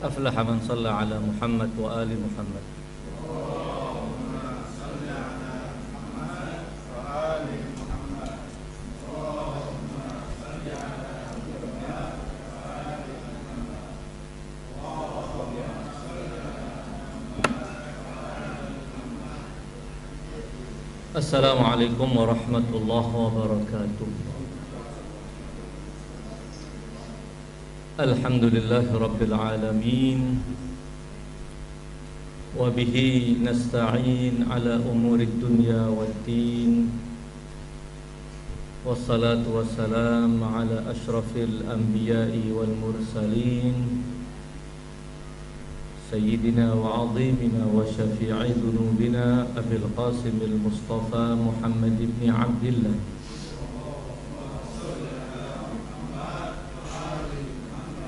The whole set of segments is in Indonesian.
أفلح من صلى على محمد وآل محمد. Assalamualaikum warahmatullahi wabarakatuh. Alhamdulillahi rabbil alamin. Wa bihi nasta'in ala umurid dunya waddin. Wassalatu wassalam ala ashrafil anbiya'i wal mursalin, Sayyidina wa azimina wa syafi'i dhunubina Abil Qasim al-Mustafa Muhammad ibn Abdillah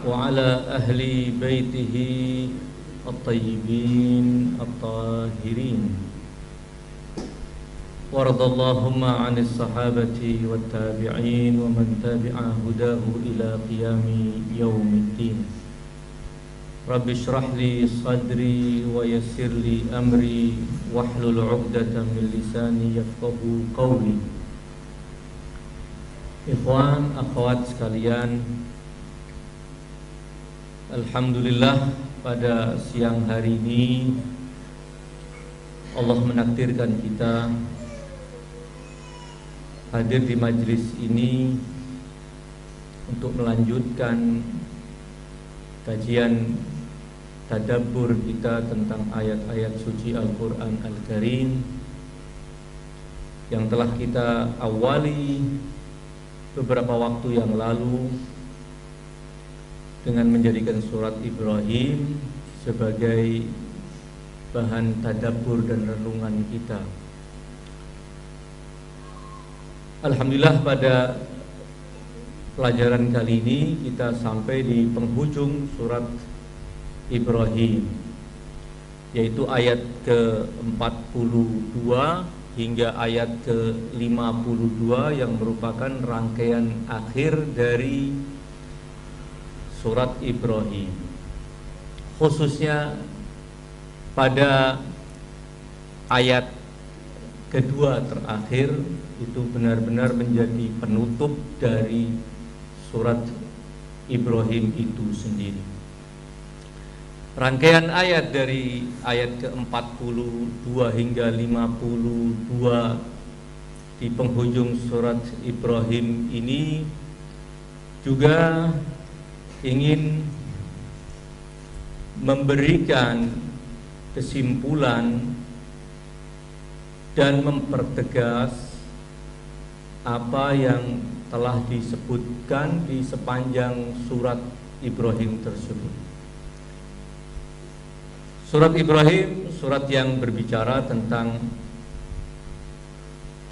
wa ala ahli baitihi at-tayyibin at-tahirin. Waradallahumma 'anis sahabati wat tabi'in wa man tabi'a hudahu ila qiyami yaumiddin. Rabbi shrah li sadri wa yassir li amri wahlul 'uqdatam min lisani yafqahu qawli. Ikhwan, akhwat sekalian, alhamdulillah pada siang hari ini Allah menakdirkan kita hadir di majelis ini untuk melanjutkan kajian tadabbur kita tentang ayat-ayat suci Al-Quran Al-Karim yang telah kita awali beberapa waktu yang lalu dengan menjadikan surat Ibrahim sebagai bahan tadabbur dan renungan kita. Alhamdulillah, pada pelajaran kali ini kita sampai di penghujung surat Ibrahim, yaitu ayat ke-42 hingga ayat ke-52 yang merupakan rangkaian akhir dari surat Ibrahim. Khususnya pada ayat kedua terakhir itu benar-benar menjadi penutup dari surat Ibrahim itu sendiri. Rangkaian ayat dari ayat ke-42 hingga 52 di penghujung surat Ibrahim ini juga ingin memberikan kesimpulan dan mempertegas apa yang telah disebutkan di sepanjang surat Ibrahim tersebut. Surat Ibrahim, surat yang berbicara tentang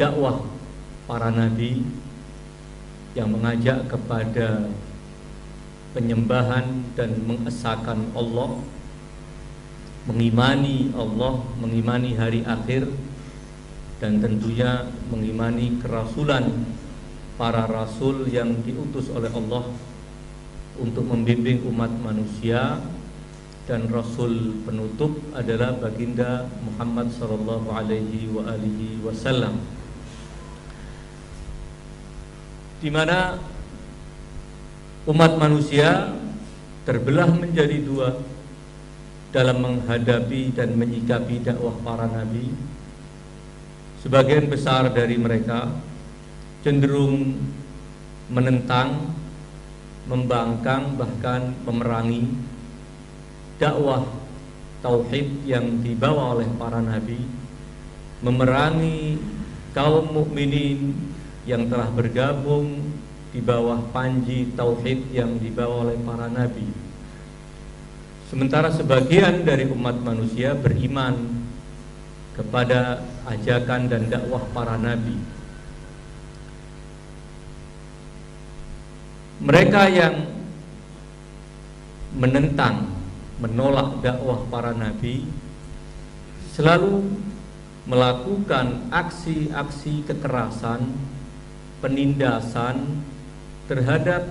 dakwah para nabi yang mengajak kepada penyembahan dan mengesahkan Allah, mengimani Allah, mengimani hari akhir, dan tentunya mengimani kerasulan para rasul yang diutus oleh Allah untuk membimbing umat manusia. Dan Rasul penutup adalah baginda Muhammad sallallahu alaihi wasallam, di mana umat manusia terbelah menjadi dua dalam menghadapi dan menyikapi dakwah para nabi. Sebagian besar dari mereka cenderung menentang, membangkang, bahkan memerangi dakwah tauhid yang dibawa oleh para nabi, memerangi kaum mukminin yang telah bergabung di bawah panji tauhid yang dibawa oleh para nabi. Sementara sebagian dari umat manusia beriman kepada ajakan dan dakwah para nabi. Mereka yang menentang, menolak dakwah para nabi selalu melakukan aksi-aksi kekerasan, penindasan terhadap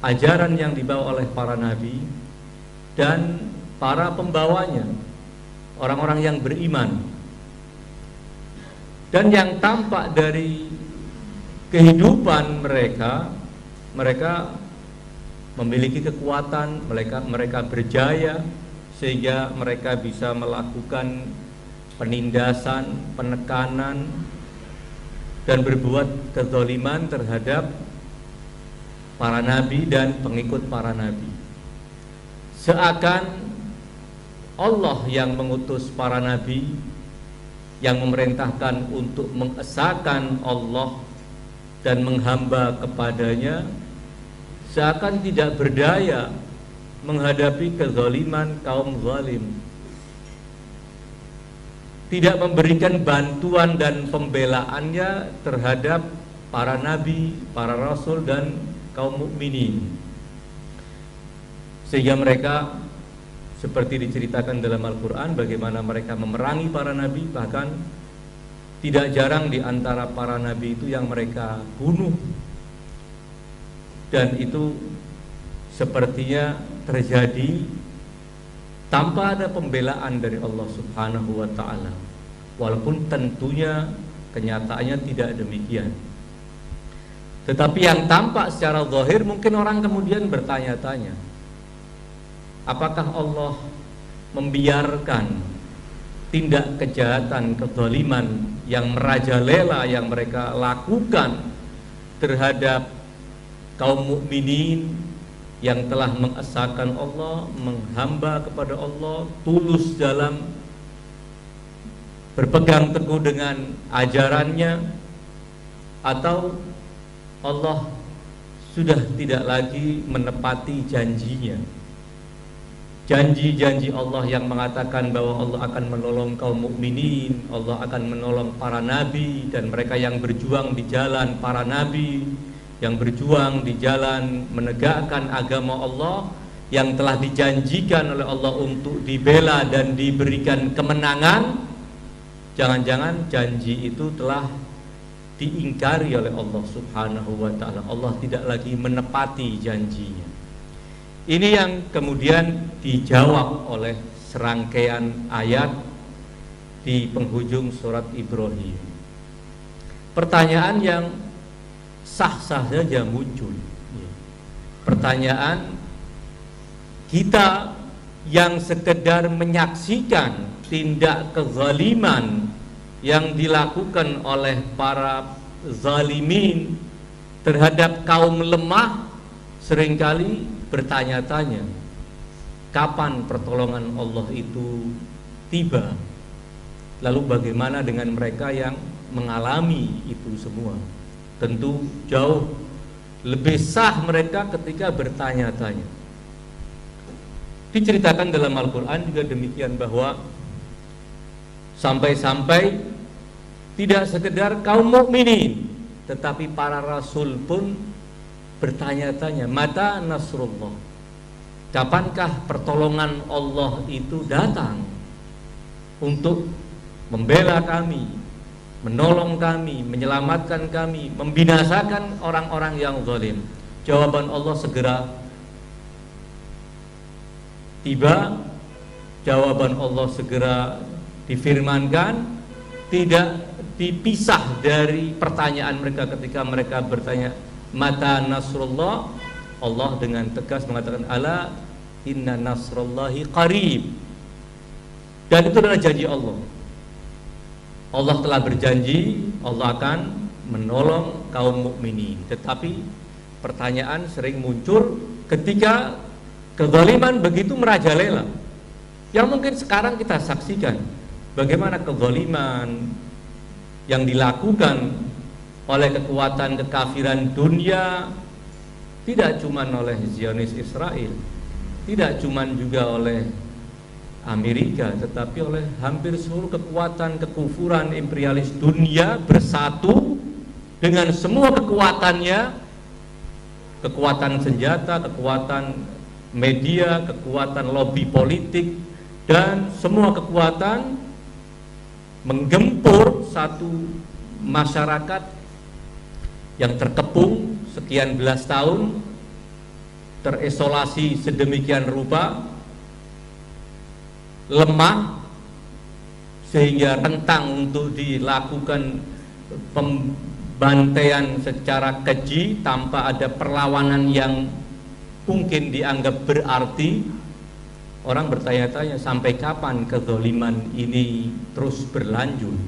ajaran yang dibawa oleh para nabi dan para pembawanya, orang-orang yang beriman. Dan yang tampak dari kehidupan mereka memiliki kekuatan, mereka berjaya sehingga mereka bisa melakukan penindasan, penekanan, dan berbuat kezaliman terhadap para nabi dan pengikut para nabi. Seakan Allah yang mengutus para nabi, yang memerintahkan untuk mengesahkan Allah dan menghamba kepadanya, seakan tidak berdaya menghadapi kezaliman kaum zalim, tidak memberikan bantuan dan pembelaannya terhadap para nabi, para rasul dan kaum mukminin, sehingga mereka seperti diceritakan dalam Al-Quran bagaimana mereka memerangi para nabi, bahkan tidak jarang di antara para nabi itu yang mereka bunuh, dan itu sepertinya terjadi tanpa ada pembelaan dari Allah Subhanahu wa ta'ala, walaupun tentunya kenyataannya tidak demikian. Tetapi yang tampak secara zahir, mungkin orang kemudian bertanya-tanya, apakah Allah membiarkan tindak kejahatan, kezaliman yang merajalela yang mereka lakukan terhadap kaum mukminin yang telah mengesahkan Allah, menghamba kepada Allah, tulus dalam berpegang teguh dengan ajarannya, atau Allah sudah tidak lagi menepati janjinya, janji-janji Allah yang mengatakan bahwa Allah akan menolong kaum mukminin, Allah akan menolong para nabi dan mereka yang berjuang di jalan para nabi, yang berjuang di jalan menegakkan agama Allah, yang telah dijanjikan oleh Allah untuk dibela dan diberikan kemenangan. Jangan-jangan janji itu telah diingkari oleh Allah Subhanahu wa ta'ala. Allah tidak lagi menepati janjinya. Ini yang kemudian dijawab oleh serangkaian ayat di penghujung surat Ibrahim. Pertanyaan yang sah-sah saja muncul. Pertanyaan kita yang sekedar menyaksikan tindak kezaliman yang dilakukan oleh para zalimin terhadap kaum lemah, seringkali bertanya-tanya, kapan pertolongan Allah itu tiba? Lalu bagaimana dengan mereka yang mengalami itu semua? Tentu jauh lebih sah mereka ketika bertanya-tanya. Diceritakan dalam Al-Quran juga demikian, bahwa sampai-sampai tidak sekedar kaum mukminin, tetapi para rasul pun bertanya-tanya, mata nasrullah, kapankah pertolongan Allah itu datang untuk membela kami, menolong kami, menyelamatkan kami, membinasakan orang-orang yang zalim? Jawaban Allah segera tiba, jawaban Allah segera difirmankan, tidak dipisah dari pertanyaan mereka ketika mereka bertanya mata nasrullah. Allah dengan tegas mengatakan, ala inna nasrullahi qarib. Dan itu adalah janji Allah. Allah telah berjanji Allah akan menolong kaum mukminin. Tetapi pertanyaan sering muncul ketika kezaliman begitu merajalela, yang mungkin sekarang kita saksikan bagaimana kezaliman yang dilakukan oleh kekuatan kekafiran dunia, tidak cuma oleh Zionis Israel, tidak cuma juga oleh Amerika, tetapi oleh hampir seluruh kekuatan kekufuran imperialis dunia bersatu dengan semua kekuatannya, kekuatan senjata, kekuatan media, kekuatan lobby politik, dan semua kekuatan menggempur satu masyarakat yang terkepung sekian belas tahun, terisolasi sedemikian rupa, lemah sehingga rentang untuk dilakukan pembantaian secara keji tanpa ada perlawanan yang mungkin dianggap berarti, orang bertanya-tanya sampai kapan kezaliman ini terus berlanjut,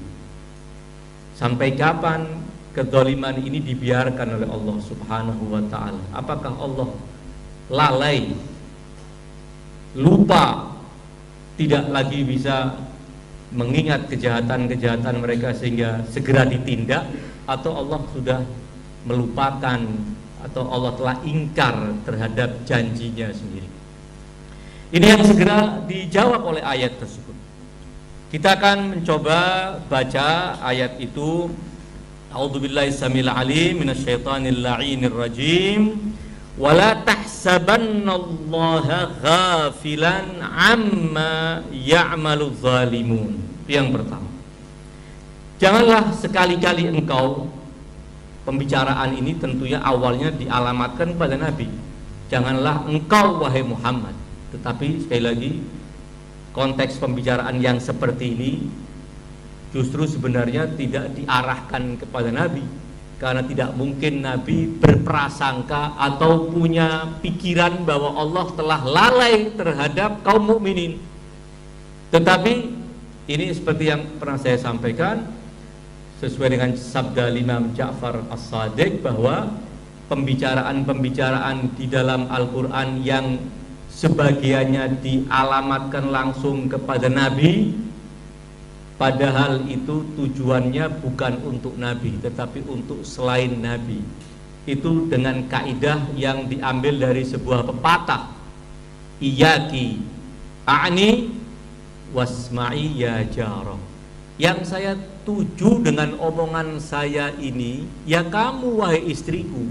sampai kapan kezaliman ini dibiarkan oleh Allah Subhanahu wa ta'ala. Apakah Allah lalai, lupa, tidak lagi bisa mengingat kejahatan-kejahatan mereka sehingga segera ditindak, atau Allah sudah melupakan, atau Allah telah ingkar terhadap janjinya sendiri? Ini yang segera dijawab oleh ayat tersebut. Kita akan mencoba baca ayat itu. A'udzubillahi samil alim minasyaitonir la'inir rajim. Wala tahsabannallaha ghafilan amma ya'malu zalimun. Yang pertama, janganlah sekali-kali engkau, pembicaraan ini tentunya awalnya dialamatkan kepada Nabi. Janganlah engkau wahai Muhammad. Tetapi sekali lagi, konteks pembicaraan yang seperti ini justru sebenarnya tidak diarahkan kepada Nabi, karena tidak mungkin Nabi berprasangka atau punya pikiran bahwa Allah telah lalai terhadap kaum mukminin. Tetapi ini seperti yang pernah saya sampaikan, sesuai dengan sabda Imam Ja'far As-Shadiq, bahwa pembicaraan-pembicaraan di dalam Al-Quran yang sebagiannya dialamatkan langsung kepada Nabi, padahal itu tujuannya bukan untuk Nabi tetapi untuk selain Nabi. Itu dengan kaidah yang diambil dari sebuah pepatah, iyaki a'ni wasma'i ya jarah. Yang saya tuju dengan omongan saya ini, ya kamu wahai istriku.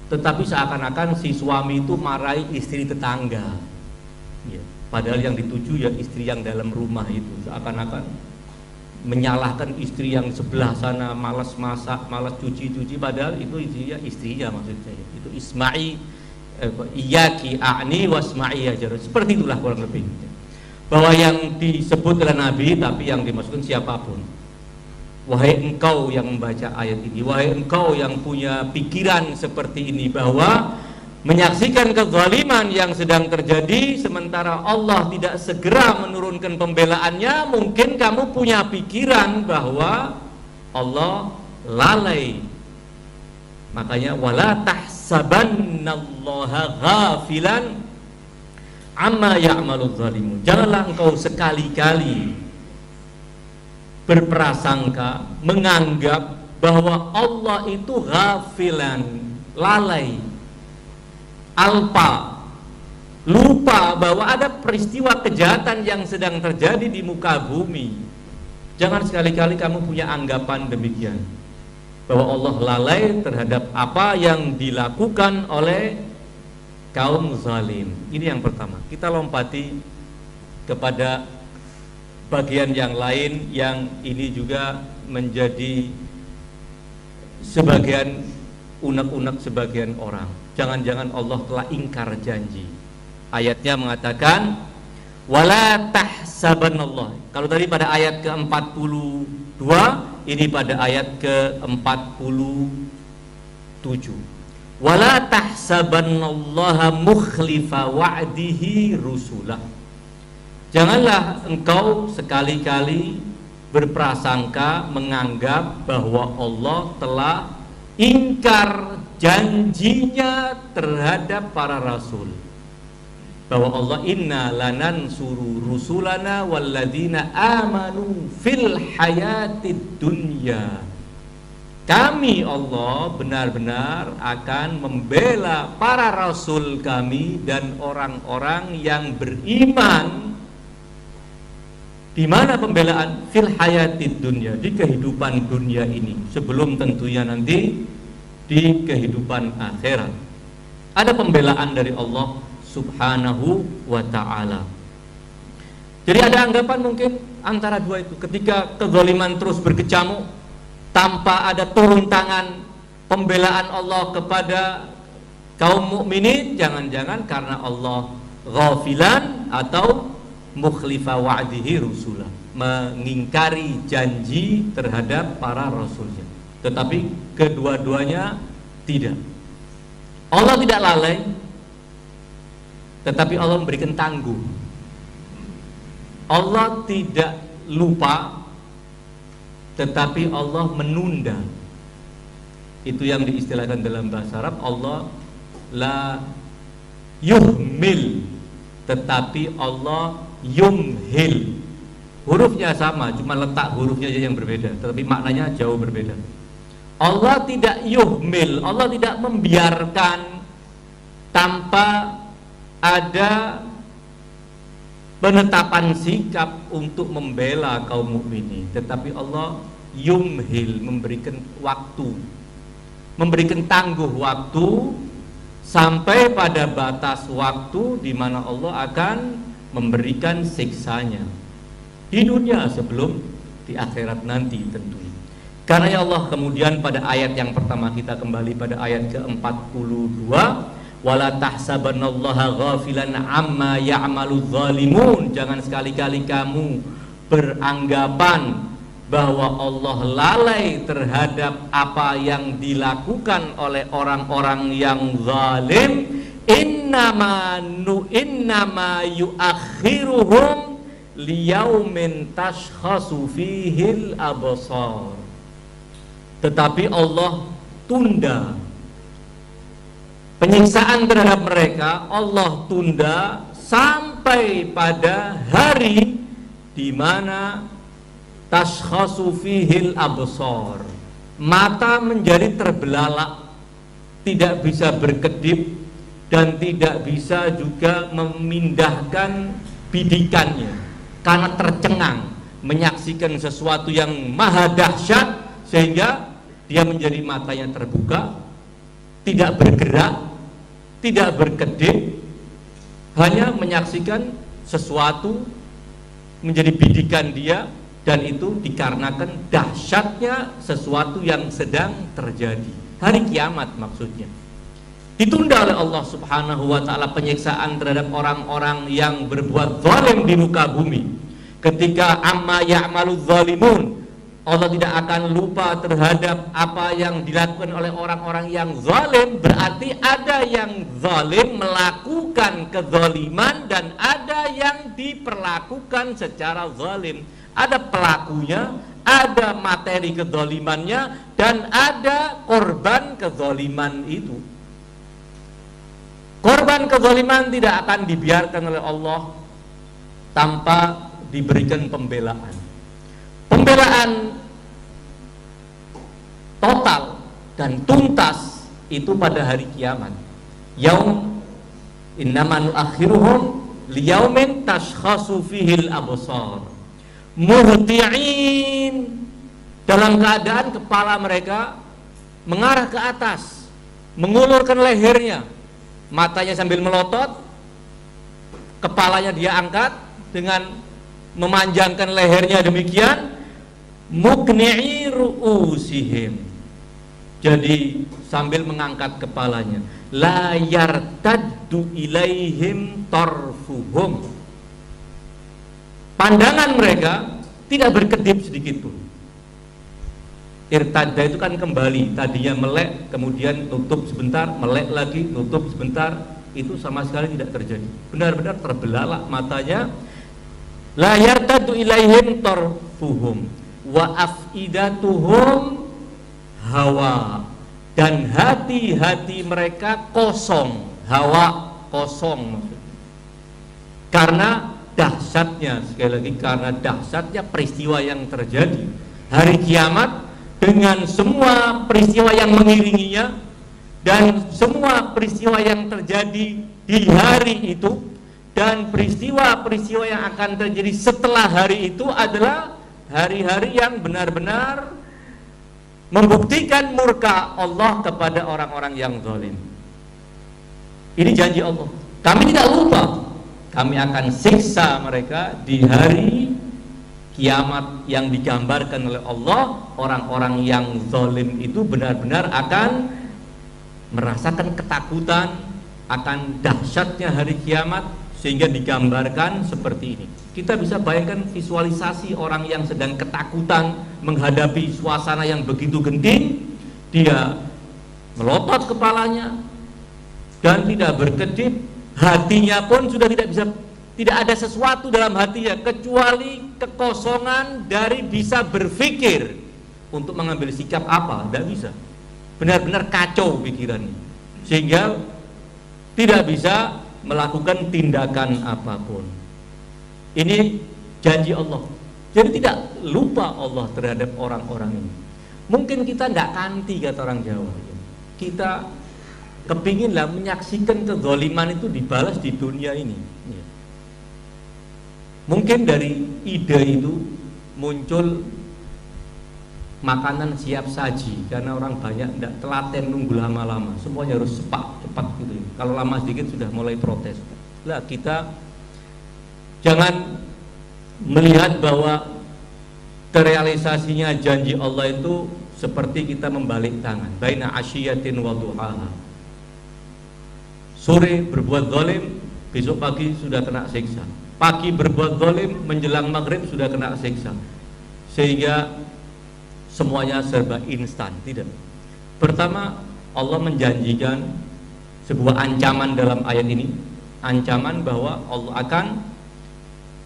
Tetapi seakan-akan si suami itu marahi istri tetangga ya, padahal yang dituju ya istri yang dalam rumah itu. Seakan-akan menyalahkan istri yang sebelah sana, malas masak, malas cuci-cuci, padahal itu istrinya maksudnya. Itu isma'i iyaki a'ni wasma'i ya jarah. Seperti itulah kurang lebih, bahwa yang disebut oleh Nabi tapi yang dimaksudkan siapapun. Wahai engkau yang membaca ayat ini, wahai engkau yang punya pikiran seperti ini, bahwa menyaksikan kezaliman yang sedang terjadi sementara Allah tidak segera menurunkan pembelaannya, mungkin kamu punya pikiran bahwa Allah lalai. Makanya wala tahsabannallaha ghafilan amma ya'malu zalimun. Janganlah engkau sekali-kali berprasangka, menganggap bahwa Allah itu ghafilan, lalai, alpa, lupa bahwa ada peristiwa kejahatan yang sedang terjadi di muka bumi. Jangan sekali-kali kamu punya anggapan demikian, bahwa Allah lalai terhadap apa yang dilakukan oleh kaum zalim. Ini yang pertama. Kita lompati kepada bagian yang lain yang ini juga menjadi sebagian unek-unek sebagian orang. Jangan-jangan Allah telah ingkar janji. Ayatnya mengatakan wala tahsabanallah. Kalau tadi pada ayat ke-42, ini pada ayat ke-47. Wala tahsabannallaha mukhlifa wa'dihi rusulah. Janganlah engkau sekali-kali berprasangka, menganggap bahwa Allah telah ingkar janjinya terhadap para rasul. Bahwa Allah inna lanansuru rusulana walladzina amanu fil hayatid dunya. Kami Allah benar-benar akan membela para rasul kami dan orang-orang yang beriman. Di mana pembelaan? Fil hayatid dunya, di kehidupan dunia ini, sebelum tentunya nanti di kehidupan akhirat. Ada pembelaan dari Allah Subhanahu wa ta'ala. Jadi ada anggapan mungkin antara dua itu, ketika kezaliman terus berkecamuk tanpa ada turun tangan pembelaan Allah kepada kaum mukminin, jangan-jangan karena Allah ghafilan atau mukhlifa wa'dihi rusula, mengingkari janji terhadap para rasulnya. Tetapi kedua-duanya tidak. Allah tidak lalai, tetapi Allah memberikan tangguh. Allah tidak lupa, tetapi Allah menunda. Itu yang diistilahkan dalam bahasa Arab, Allah la yuhmil, tetapi Allah yumhil. Hurufnya sama, cuma letak hurufnya aja yang berbeda, tetapi maknanya jauh berbeda. Allah tidak yuhmil, Allah tidak membiarkan tanpa ada penetapan sikap untuk membela kaum mukminin, tetapi Allah yumhil, memberikan waktu, memberikan tangguh waktu sampai pada batas waktu di mana Allah akan memberikan siksanya di dunia sebelum di akhirat nanti tentunya. Karena ya Allah kemudian pada ayat yang pertama, kita kembali pada ayat ke-42, wala tahsabannallaha ghafilan amma ya'malu dzalimun. Jangan sekali-kali kamu beranggapan bahwa Allah lalai terhadap apa yang dilakukan oleh orang-orang yang zalim. Innama yuakhiruhum liyaumin tashkhasu fihil absar. Tetapi Allah tunda penyiksaan terhadap mereka, Allah tunda sampai pada hari di mana tashkhasu fihil absar, mata menjadi terbelalak, tidak bisa berkedip dan tidak bisa juga memindahkan bidikannya karena tercengang menyaksikan sesuatu yang maha dahsyat, sehingga dia menjadi matanya terbuka, tidak bergerak, tidak berkedip, hanya menyaksikan sesuatu menjadi bidikan dia, dan itu dikarenakan dahsyatnya sesuatu yang sedang terjadi. Hari kiamat maksudnya. Ditunda oleh Allah Subhanahu wa ta'ala penyiksaan terhadap orang-orang yang berbuat zalim di muka bumi. Ketika amma ya'malu zalimun, Allah tidak akan lupa terhadap apa yang dilakukan oleh orang-orang yang zalim. Berarti ada yang zalim melakukan kezaliman dan ada yang diperlakukan secara zalim. Ada pelakunya, ada materi kezalimannya, dan ada korban kezaliman itu. Korban kezaliman tidak akan dibiarkan oleh Allah tanpa diberikan pembelaan. Pembelaan total dan tuntas itu pada hari kiamat. Yaum innama nuakhiruhum liyaumin tashkhasu fihil absar. Muhti'in, dalam keadaan kepala mereka mengarah ke atas, mengulurkan lehernya, matanya sambil melotot, kepalanya dia angkat dengan memanjangkan lehernya demikian, mukni'i ru'usihim, jadi sambil mengangkat kepalanya, la yartaddu ilaihim tarfuhum, pandangan mereka tidak berkedip sedikit pun. Irtadda itu kan kembali, tadinya melek kemudian tutup sebentar, melek lagi tutup sebentar, itu sama sekali tidak terjadi, benar-benar terbelalak matanya. La yartaddu ilaihim tarfuhum wa afidatuhum hawa, dan hati-hati mereka kosong, hawa kosong maksudnya. Karena dahsyatnya, sekali lagi, karena dahsyatnya peristiwa yang terjadi hari kiamat dengan semua peristiwa yang mengiringinya dan semua peristiwa yang terjadi di hari itu, dan peristiwa-peristiwa yang akan terjadi setelah hari itu adalah hari-hari yang benar-benar membuktikan murka Allah kepada orang-orang yang zalim. Ini janji Allah. Kami tidak lupa, kami akan siksa mereka di hari kiamat yang digambarkan oleh Allah. Orang-orang yang zalim itu benar-benar akan merasakan ketakutan akan dahsyatnya hari kiamat, sehingga digambarkan seperti ini. Kita bisa bayangkan visualisasi orang yang sedang ketakutan menghadapi suasana yang begitu genting, dia melotot kepalanya dan tidak berkedip, hatinya pun sudah tidak ada sesuatu dalam hatinya kecuali kekosongan dari bisa berpikir untuk mengambil sikap apa, tidak bisa. Benar-benar kacau pikirannya, sehingga tidak bisa melakukan tindakan apapun. Ini janji Allah. Jadi tidak lupa Allah terhadap orang-orang ini. Mungkin kita tidak kanti, kata orang Jawa. Kita kepinginlah menyaksikan kezaliman itu dibalas di dunia ini. Mungkin dari ide itu muncul makanan siap saji, karena orang banyak tidak telaten nunggu lama-lama, semuanya harus cepat gitu. Kalau lama sedikit sudah mulai protes. Lah, kita jangan melihat bahwa terrealisasinya janji Allah itu seperti kita membalik tangan. Baina asyiyatin wa duhaha. Sore berbuat zalim, besok pagi sudah kena siksa. Pagi berbuat zalim, menjelang maghrib sudah kena siksa. Sehingga semuanya serba instan. Tidak. Pertama, Allah menjanjikan sebuah ancaman dalam ayat ini, ancaman bahwa Allah akan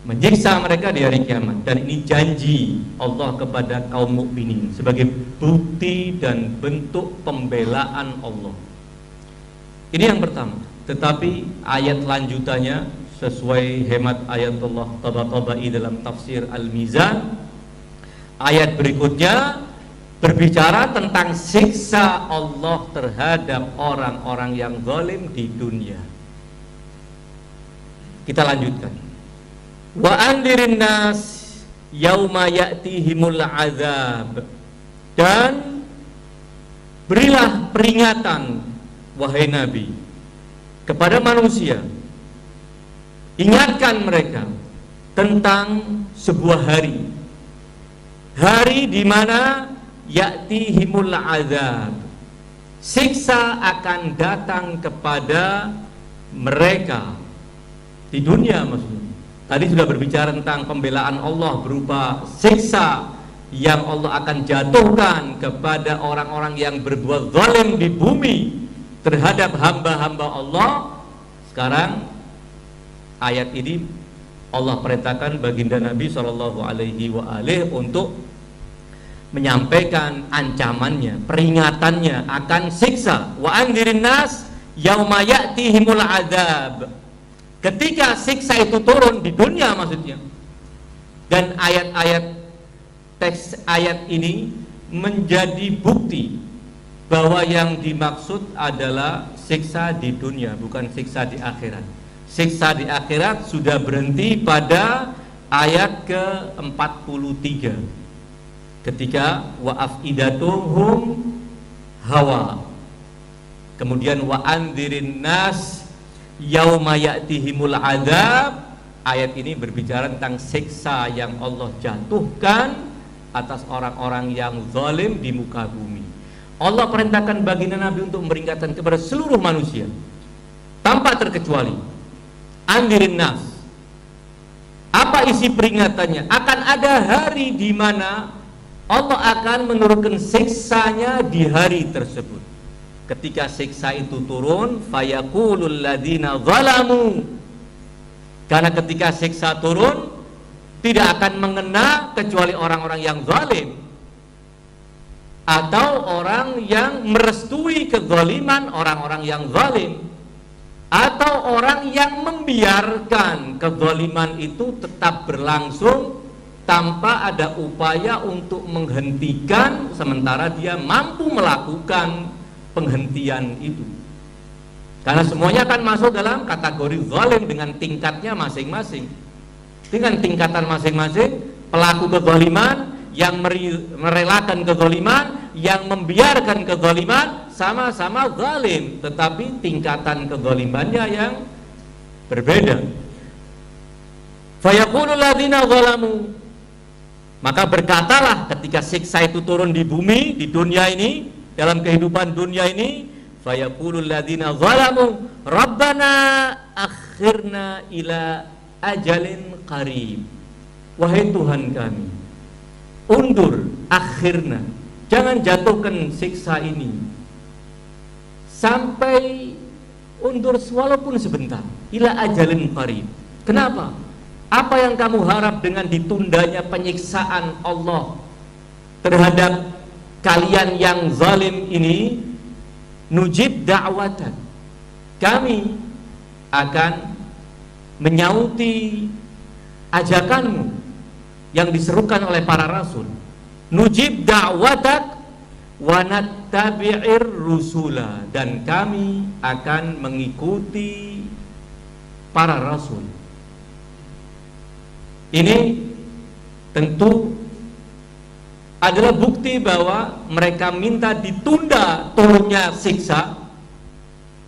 menyiksa mereka di hari kiamat, dan ini janji Allah kepada kaum mukminin sebagai bukti dan bentuk pembelaan Allah. Ini yang pertama. Tetapi ayat lanjutannya sesuai hemat ayatullah Tabatabai dalam tafsir Al-Mizan, ayat berikutnya berbicara tentang siksa Allah terhadap orang-orang yang zalim di dunia. Kita lanjutkan. Wa andirin nas yauma ya'tihimul azab, dan berilah peringatan wahai Nabi kepada manusia, ingatkan mereka tentang sebuah hari di mana ya'tihimul azab, siksa akan datang kepada mereka di dunia. Maksudnya tadi sudah berbicara tentang pembelaan Allah berupa siksa yang Allah akan jatuhkan kepada orang-orang yang berbuat zalim di bumi terhadap hamba-hamba Allah. Sekarang ayat ini Allah perintahkan baginda Nabi SAW untuk menyampaikan ancamannya, peringatannya akan siksa. Wa andirin nas yauma ya'tihimul adzab, ketika siksa itu turun di dunia maksudnya. Dan teks ayat ini menjadi bukti bahwa yang dimaksud adalah siksa di dunia, bukan siksa di akhirat. Siksa di akhirat sudah berhenti pada ayat ke-43 ketika wa afidatuhum hawa. Kemudian wa andzirin nas yauma ya'tihimul adzab. Ayat ini berbicara tentang siksa yang Allah jatuhkan atas orang-orang yang zalim di muka bumi. Allah perintahkan baginda Nabi untuk memperingatkan kepada seluruh manusia tanpa terkecuali. Andirin nas. Apa isi peringatannya? Akan ada hari di mana Allah akan menurunkan siksanya di hari tersebut. Ketika siksa itu turun, fayaqulul ladzina zalamu. Karena ketika siksa turun, tidak akan mengena kecuali orang-orang yang zalim atau orang yang merestui kezaliman orang-orang yang zalim, atau orang yang membiarkan kezaliman itu tetap berlangsung tanpa ada upaya untuk menghentikan sementara dia mampu melakukan penghentian itu. Karena semuanya akan masuk dalam kategori zalim dengan tingkatnya masing-masing. Dengan tingkatan masing-masing, pelaku kezaliman, yang merelakan kezaliman, yang membiarkan kezaliman, sama-sama zalim, tetapi tingkatan kezalimannya yang berbeda. Fayaqulul ladzina zalamu, maka berkatalah ketika siksa itu turun di bumi, di dunia ini, dalam kehidupan dunia ini, Fayaqulul ladzina zalamu rabbana akhirna ila ajalin qarib. Wahai Tuhan kami, undur, akhirna, jangan jatuhkan siksa ini sampai undur walaupun sebentar, ila ajalin qarib. Kenapa? Apa yang kamu harap dengan ditundanya penyiksaan Allah terhadap kalian yang zalim ini? Nujib da'watan, kami akan menyauti ajakanmu yang diserukan oleh para rasul. Nujib da'watak wa nattabi'ir rusula, dan kami akan mengikuti para rasul. Ini tentu adalah bukti bahwa mereka minta ditunda turunnya siksa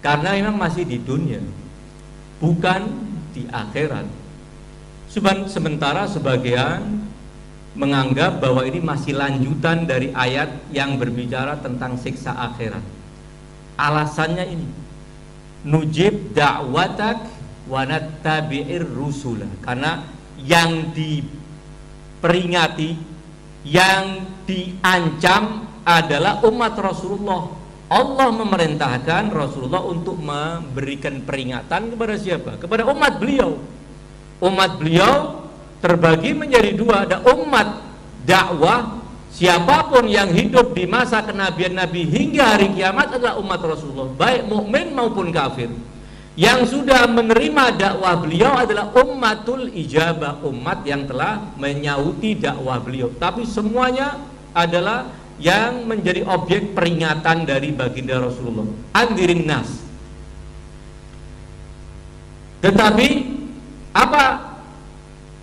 karena memang masih di dunia, bukan di akhirat. Sementara sebagian menganggap bahwa ini masih lanjutan dari ayat yang berbicara tentang siksa akhirat. Alasannya ini, nujib da'watak wa nattabi'ir rusula, karena yang diperingati, yang diancam adalah umat Rasulullah. Allah memerintahkan Rasulullah untuk memberikan peringatan kepada siapa? Kepada umat beliau. Umat beliau terbagi menjadi dua, ada umat dakwah. Siapapun yang hidup di masa kenabian Nabi hingga hari kiamat adalah umat Rasulullah, baik mukmin maupun kafir. Yang sudah menerima dakwah beliau adalah ummatul ijabah, umat yang telah menyauti dakwah beliau. Tapi semuanya adalah yang menjadi objek peringatan dari baginda Rasulullah. Andirin nas. Tetapi apa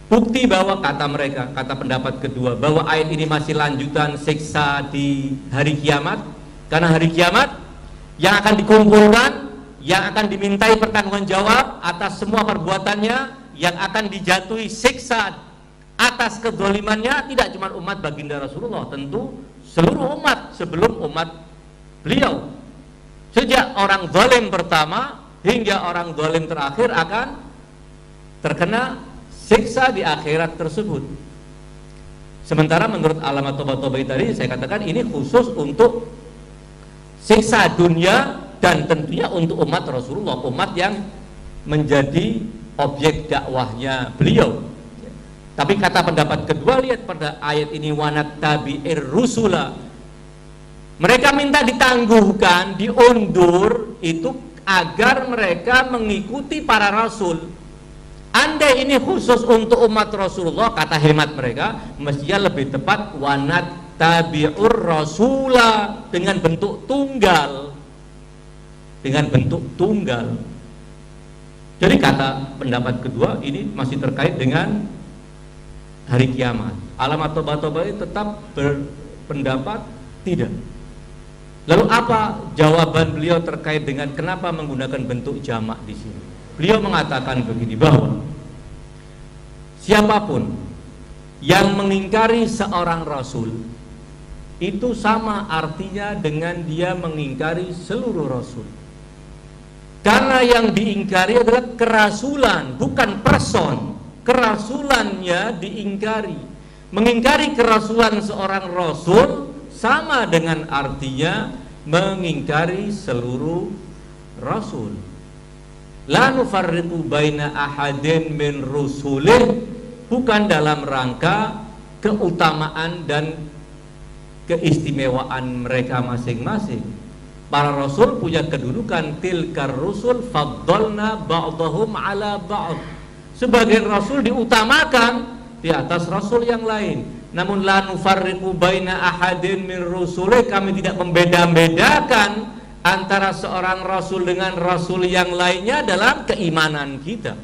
bukti bahwa kata mereka, kata pendapat kedua, bahwa ayat ini masih lanjutan siksa di hari kiamat? Karena hari kiamat yang akan dikumpulkan, yang akan dimintai pertanggungjawaban atas semua perbuatannya, yang akan dijatuhi siksa atas kezalimannya tidak cuma umat baginda Rasulullah, tentu seluruh umat sebelum umat beliau. Sejak orang zalim pertama hingga orang zalim terakhir akan terkena siksa di akhirat tersebut. Sementara menurut alamat tobat-tobat tadi saya katakan ini khusus untuk siksa dunia dan tentunya untuk umat Rasulullah, umat yang menjadi objek dakwahnya beliau. Tapi kata pendapat kedua, lihat pada ayat ini, wanat tabi'ir rusula, mereka minta ditangguhkan, diundur itu agar mereka mengikuti para rasul. Andai ini khusus untuk umat Rasulullah, kata hemat mereka, mestinya lebih tepat wanat tabi'ur rasula, dengan bentuk tunggal, dengan bentuk tunggal. Jadi kata pendapat kedua ini masih terkait dengan hari kiamat. Alamat tobat-tobat ini tetap berpendapat tidak. Lalu apa jawaban beliau terkait dengan kenapa menggunakan bentuk jamak di sini? Beliau mengatakan begini, bahwa siapapun yang mengingkari seorang rasul itu sama artinya dengan dia mengingkari seluruh rasul. Karena yang diingkari adalah kerasulan, bukan person. Kerasulannya diingkari. Mengingkari kerasulan seorang rasul sama dengan artinya mengingkari seluruh rasul. La nufarriqu baina ahadin min rusulih, bukan dalam rangka keutamaan dan keistimewaan mereka masing-masing. Para rasul punya kedudukan, tilkar rusul faddalna ba'dahum ala ba'd. Sebagian rasul diutamakan di atas rasul yang lain. Namun la nufarriqu baina ahadin min rusulih, kami tidak membeda-bedakan antara seorang rasul dengan rasul yang lainnya dalam keimanan kita.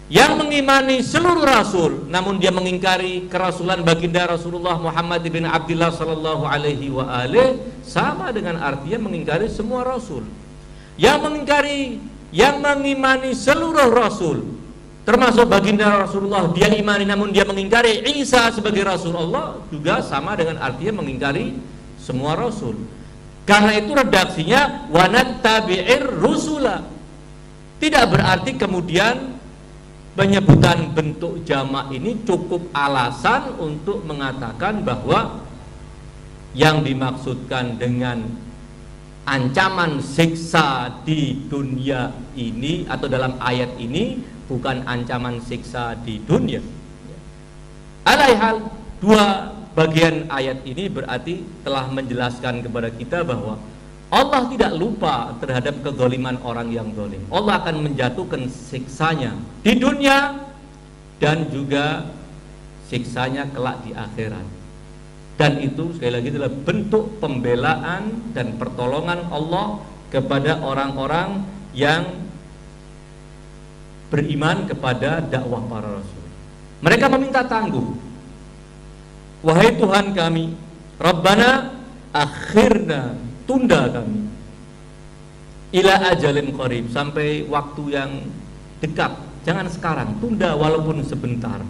Yang mengimani seluruh rasul namun dia mengingkari kerasulan baginda Rasulullah Muhammad bin Abdullah sallallahu alaihi wa alihi, sama dengan artinya mengingkari semua rasul. Yang mengimani seluruh rasul termasuk baginda Rasulullah, dia imani namun dia mengingkari Isa sebagai Rasulullah, juga sama dengan artinya mengingkari semua rasul. Karena itu redaksinya wanattabi'ir rusula. Tidak berarti kemudian penyebutan bentuk jamak ini cukup alasan untuk mengatakan bahwa yang dimaksudkan dengan ancaman siksa di dunia ini atau dalam ayat ini bukan ancaman siksa di dunia. Alaihal, dua bagian ayat ini berarti telah menjelaskan kepada kita bahwa Allah tidak lupa terhadap kezaliman orang yang zalim. Allah akan menjatuhkan siksanya di dunia dan juga siksanya kelak di akhirat. Dan itu sekali lagi adalah bentuk pembelaan dan pertolongan Allah kepada orang-orang yang beriman kepada dakwah para rasul. Mereka meminta tangguh. Wahai Tuhan kami, Rabbana akhirna, tunda kami, ila ajalin qarib, sampai waktu yang dekat, jangan sekarang, tunda walaupun sebentar.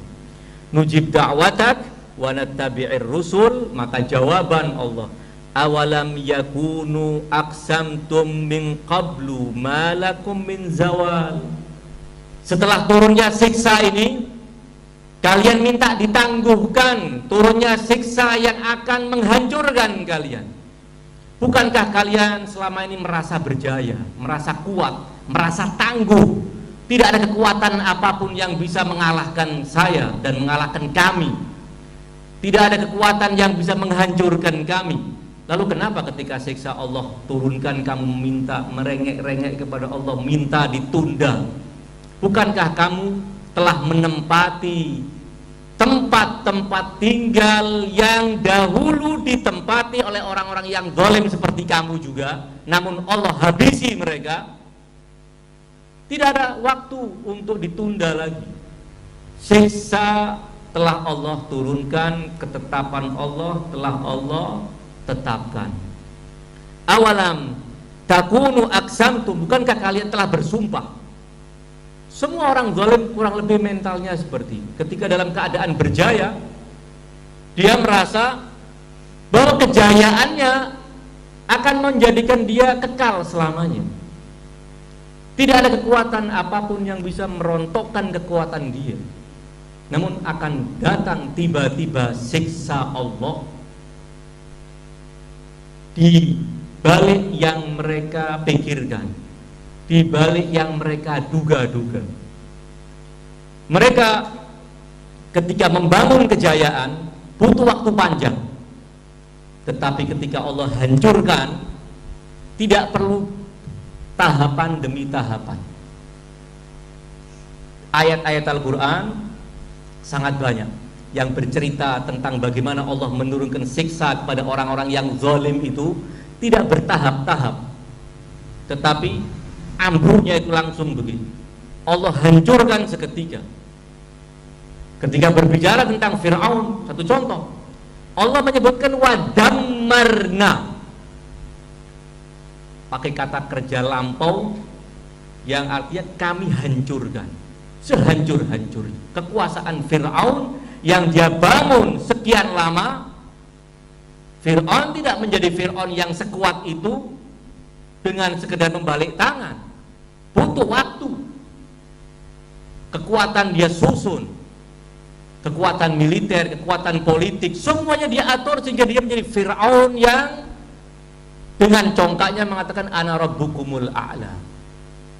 Nujib da'watak wa nattabi'ir rusul, maka jawaban Allah, awalam yakunu aqsamtum min qablu malakum min zawal. Setelah turunnya siksa ini, kalian minta ditangguhkan turunnya siksa yang akan menghancurkan kalian. Bukankah kalian selama ini merasa berjaya, merasa kuat, merasa tangguh? Tidak ada kekuatan apapun yang bisa mengalahkan saya dan mengalahkan kami. Tidak ada kekuatan yang bisa menghancurkan kami. Lalu kenapa ketika siksa Allah turunkan kamu minta merengek-rengek kepada Allah, minta ditunda? Bukankah kamu telah menempati tempat-tempat tinggal yang dahulu ditempati oleh orang-orang yang zalim seperti kamu juga, namun Allah habisi mereka? Tidak ada waktu untuk ditunda lagi. Siksa telah Allah turunkan, ketetapan Allah telah Allah tetapkan. Awalam takunu aqsamtum, bukankah kalian telah bersumpah? Semua orang zalim kurang lebih mentalnya seperti ketika dalam keadaan berjaya, dia merasa bahwa kejayaannya akan menjadikan dia kekal selamanya. Tidak ada kekuatan apapun yang bisa merontokkan kekuatan dia. Namun akan datang tiba-tiba siksa Allah di balik yang mereka pikirkan, di balik yang mereka duga-duga. Mereka ketika membangun kejayaan butuh waktu panjang, tetapi ketika Allah hancurkan, tidak perlu tahapan demi tahapan. Ayat-ayat Al-Quran sangat banyak yang bercerita tentang bagaimana Allah menurunkan siksa kepada orang-orang yang zalim itu tidak bertahap-tahap, tetapi ambruknya itu langsung begitu. Allah hancurkan seketika. Ketika berbicara tentang Fir'aun, satu contoh, Allah menyebutkan wadammarna, pakai kata kerja lampau yang artinya kami hancurkan, sehancur-hancurnya. Kekuasaan Fir'aun yang dia bangun sekian lama, Fir'aun tidak menjadi Fir'aun yang sekuat itu dengan sekedar membalik tangan. Butuh waktu. Kekuatan dia susun, kekuatan militer, kekuatan politik, semuanya dia atur sehingga dia menjadi Fir'aun yang dengan congkaknya mengatakan ana rabbukumul a'la.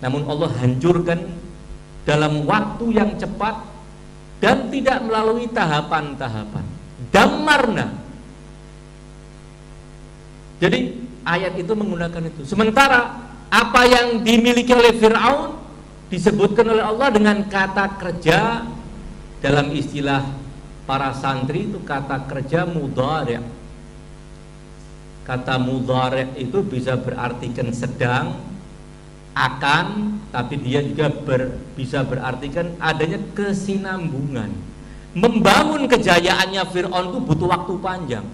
Namun Allah hancurkan dalam waktu yang cepat dan tidak melalui tahapan-tahapan. Dammarna. Jadi ayat itu menggunakan itu. Sementara apa yang dimiliki oleh Fir'aun disebutkan oleh Allah dengan kata kerja, dalam istilah para santri itu kata kerja mudhari'. Kata mudhari' itu bisa berartikan sedang, akan, tapi dia juga bisa berartikan adanya kesinambungan. Membangun kejayaannya Fir'aun itu butuh waktu panjang.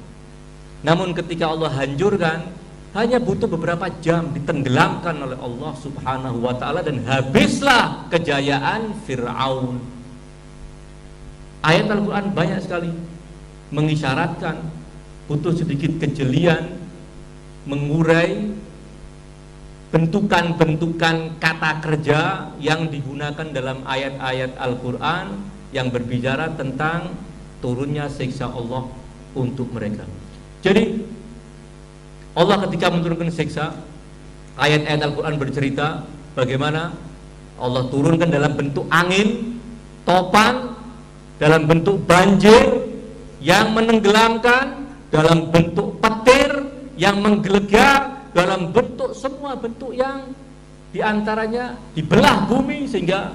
Namun ketika Allah hancurkan, hanya butuh beberapa jam ditenggelamkan oleh Allah Subhanahu wa ta'ala dan habislah kejayaan Fir'aun. Ayat Al-Quran banyak sekali mengisyaratkan butuh sedikit kejelian mengurai bentukan-bentukan kata kerja yang digunakan dalam ayat-ayat Al-Quran yang berbicara tentang turunnya siksa Allah untuk mereka. Jadi Allah ketika menurunkan siksa, ayat-ayat Al-Quran bercerita bagaimana Allah turunkan dalam bentuk angin, topan, dalam bentuk banjir yang menenggelamkan, dalam bentuk petir yang menggelegar, dalam bentuk semua bentuk yang diantaranya dibelah bumi sehingga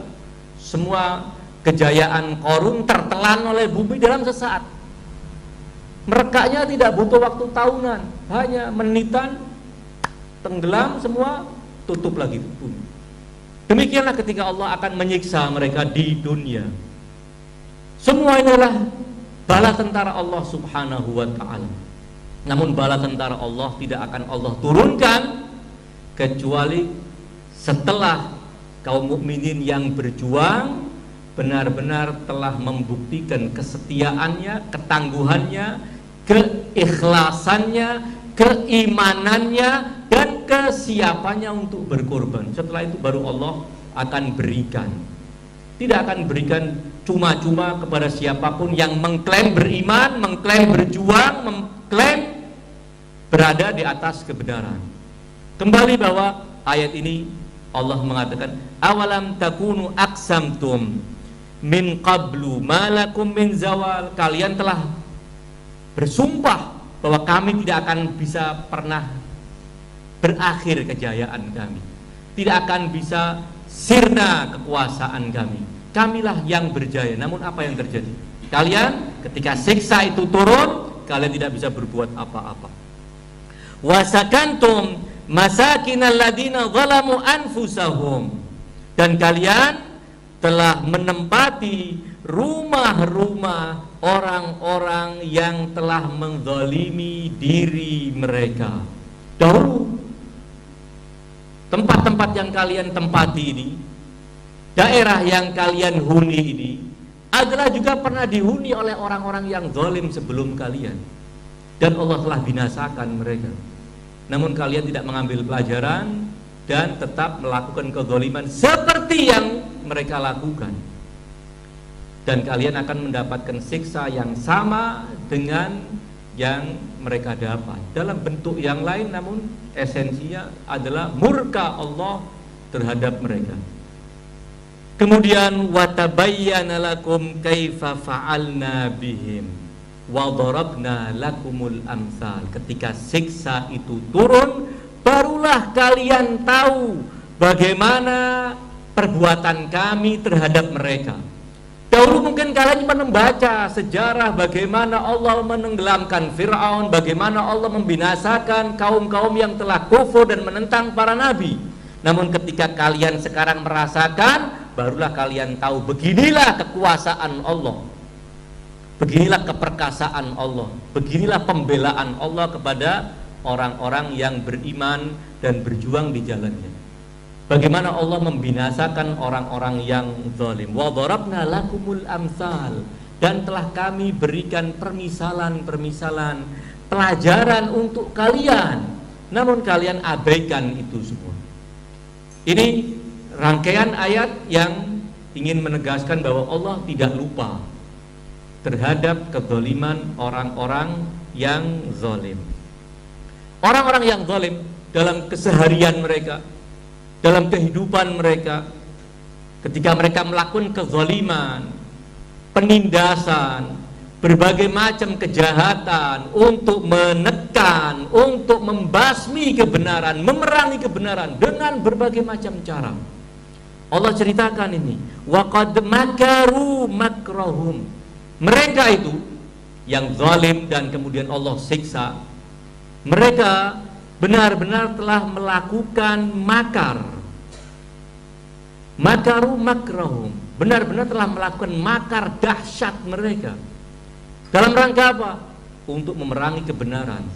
semua kejayaan Qarun tertelan oleh bumi dalam sesaat. Merekaknya tidak butuh waktu tahunan, hanya menitan, tenggelam semua, tutup lagi bumi. Demikianlah ketika Allah akan menyiksa mereka di dunia. Semua inilah bala tentara Allah Subhanahu wa ta'ala. Namun bala tentara Allah tidak akan Allah turunkan kecuali setelah kaum mukminin yang berjuang benar-benar telah membuktikan kesetiaannya, ketangguhannya, keikhlasannya, keimanannya, dan kesiapannya untuk berkorban. Setelah itu baru Allah akan berikan. Tidak akan berikan cuma-cuma kepada siapapun yang mengklaim beriman, mengklaim berjuang, mengklaim berada di atas kebenaran. Kembali bahwa ayat ini Allah mengatakan, awalam takunu aqsamtum min qablu malakum min zawal. Kalian telah bersumpah bahwa kami tidak akan bisa pernah berakhir kejayaan kami, tidak akan bisa sirna kekuasaan kami, kamilah yang berjaya. Namun apa yang terjadi? Kalian ketika siksa itu turun, kalian tidak bisa berbuat apa-apa. Wasakantum masakinal ladina zalamu anfusahum, dan kalian telah menempati rumah-rumah orang-orang yang telah menzalimi diri mereka. Dahulu tempat-tempat yang kalian tempati ini, daerah yang kalian huni ini adalah juga pernah dihuni oleh orang-orang yang zalim sebelum kalian, dan Allah telah binasakan mereka. Namun kalian tidak mengambil pelajaran dan tetap melakukan kezaliman seperti yang mereka lakukan, dan kalian akan mendapatkan siksa yang sama dengan yang mereka dapat dalam bentuk yang lain, namun esensinya adalah murka Allah terhadap mereka. Kemudian watabayyana lakum kaifa fa'alna bihim wa darabna lakumul amsal. Ketika siksa itu turun, barulah kalian tahu bagaimana perbuatan kami terhadap mereka. Dahulu mungkin kalian cuma membaca sejarah bagaimana Allah menenggelamkan Fir'aun, bagaimana Allah membinasakan kaum-kaum yang telah kufur dan menentang para nabi. Namun ketika kalian sekarang merasakan, barulah kalian tahu beginilah kekuasaan Allah, beginilah keperkasaan Allah, beginilah pembelaan Allah kepada orang-orang yang beriman dan berjuang di jalannya. Bagaimana Allah membinasakan orang-orang yang zalim. Wa darabna lakumul amsal, dan telah kami berikan permisalan-permisalan, pelajaran untuk kalian, namun kalian abaikan itu semua. Ini rangkaian ayat yang ingin menegaskan bahwa Allah tidak lupa terhadap kezaliman orang-orang yang zalim. Orang-orang yang zalim dalam keseharian mereka, dalam kehidupan mereka, ketika mereka melakukan kezaliman, penindasan, berbagai macam kejahatan untuk menekan, untuk membasmi kebenaran, memerangi kebenaran dengan berbagai macam cara. Allah ceritakan ini, wa qad makaru makrahum. Mereka itu yang zalim dan kemudian Allah siksa, mereka benar-benar telah melakukan makar. Makaru makrahum, benar-benar telah melakukan makar dahsyat mereka. Dalam rangka apa? Untuk memerangi kebenaran,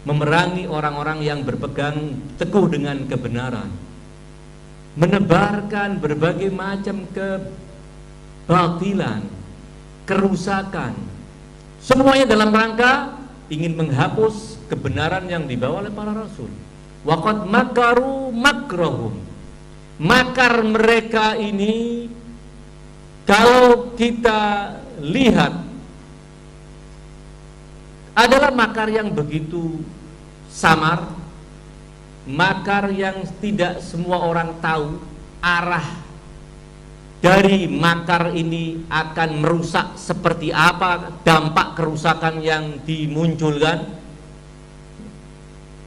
memerangi orang-orang yang berpegang teguh dengan kebenaran, menebarkan berbagai macam kebatilan, kerusakan, semuanya dalam rangka ingin menghapus kebenaran yang dibawa oleh para rasul. Waqad makaru makrahum. Makar mereka ini kalau kita lihat adalah makar yang begitu samar, makar yang tidak semua orang tahu arah dari makar ini akan merusak seperti apa, dampak kerusakan yang dimunculkan.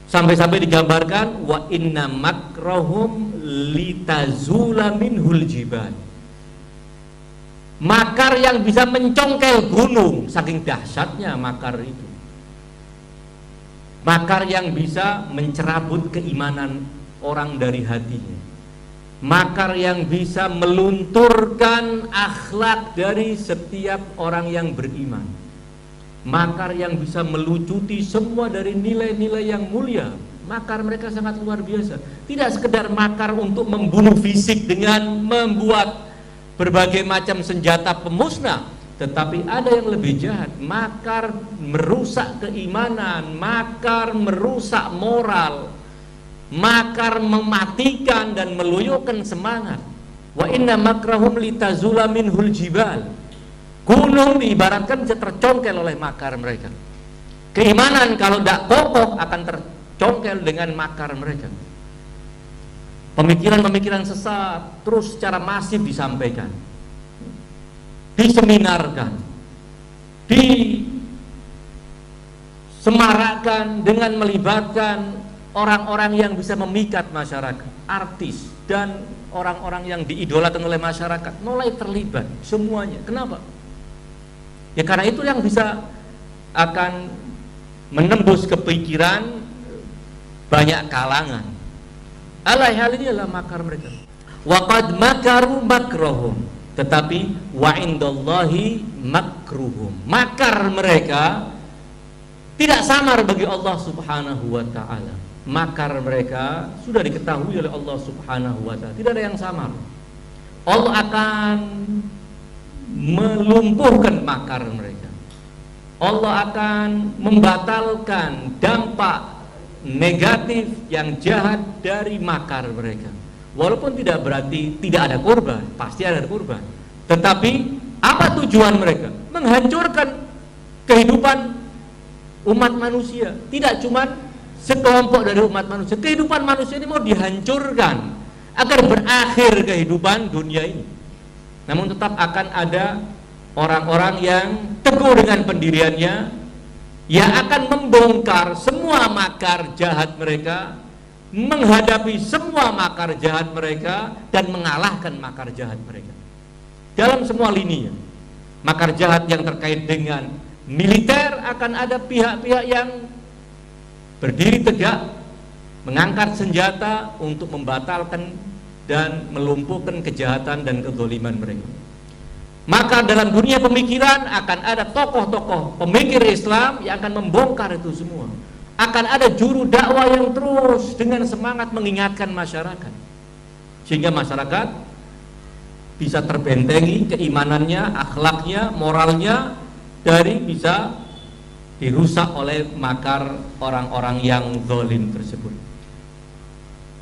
Sampai-sampai digambarkan wa inna makrahum litazula minhul jibal. Makar yang bisa mencongkel gunung, saking dahsyatnya makar itu. Makar yang bisa mencerabut keimanan orang dari hatinya. Makar yang bisa melunturkan akhlak dari setiap orang yang beriman. Makar yang bisa melucuti semua dari nilai-nilai yang mulia. Makar mereka sangat luar biasa. Tidak sekedar makar untuk membunuh fisik dengan membuat berbagai macam senjata pemusnah, tetapi ada yang lebih jahat. Makar merusak keimanan, makar merusak moral, makar mematikan dan meluyukan semangat. Wa inna makrahum litazula minhul jibal. Gunung diibaratkan bisa tercongkel oleh makar mereka. Keimanan kalau tidak kokoh akan tercongkel dengan makar mereka. Pemikiran-pemikiran sesat terus secara masif disampaikan, diseminarkan, disemarakkan dengan melibatkan orang-orang yang bisa memikat masyarakat, artis dan orang-orang yang diidolakan oleh masyarakat mulai terlibat semuanya. Kenapa? Ya karena itu yang bisa akan menembus kepikiran banyak kalangan. Hal ini adalah makar mereka. Waqad makaru makrahum, tetapi wa indallahi makruhum. Makar mereka tidak samar bagi Allah Subhanahu wa taala. Makar mereka sudah diketahui oleh Allah Subhanahu wa taala. Tidak ada yang samar. Allah akan melumpuhkan makar mereka. Allah akan membatalkan dampak negatif yang jahat dari makar mereka. Walaupun tidak berarti tidak ada korban, pasti ada korban. Tetapi apa tujuan mereka? Menghancurkan kehidupan umat manusia. Tidak cuma sekelompok dari umat manusia. Kehidupan manusia ini mau dihancurkan agar berakhir kehidupan dunia ini. Namun tetap akan ada orang-orang yang teguh dengan pendiriannya, yang akan membongkar semua makar jahat mereka, menghadapi semua makar jahat mereka, dan mengalahkan makar jahat mereka dalam semua lini. Makar jahat yang terkait dengan militer, akan ada pihak-pihak yang berdiri tegak, mengangkat senjata untuk membatalkan dan melumpuhkan kejahatan dan kezaliman mereka. Maka dalam dunia pemikiran akan ada tokoh-tokoh pemikir Islam yang akan membongkar itu semua. Akan ada juru dakwah yang terus dengan semangat mengingatkan masyarakat, sehingga masyarakat bisa terbentengi keimanannya, akhlaknya, moralnya dari bisa dirusak oleh makar orang-orang yang zalim tersebut.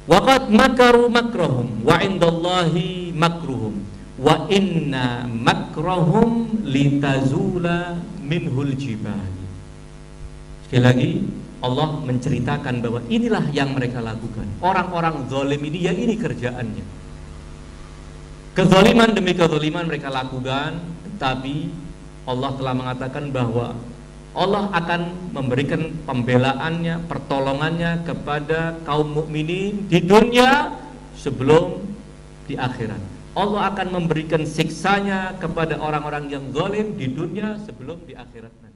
Waqad makaru makrahum wa indallahi makruhum wa inna makrahum litazula minhul jibal. Sekali lagi Allah menceritakan bahwa inilah yang mereka lakukan. Orang-orang zalim ini, ya ini kerjaannya. Kezaliman demi kezaliman mereka lakukan, tetapi Allah telah mengatakan bahwa Allah akan memberikan pembelaannya, pertolongannya kepada kaum mukminin di dunia sebelum di akhirat. Allah akan memberikan siksanya kepada orang-orang yang zalim di dunia sebelum di akhirat nanti.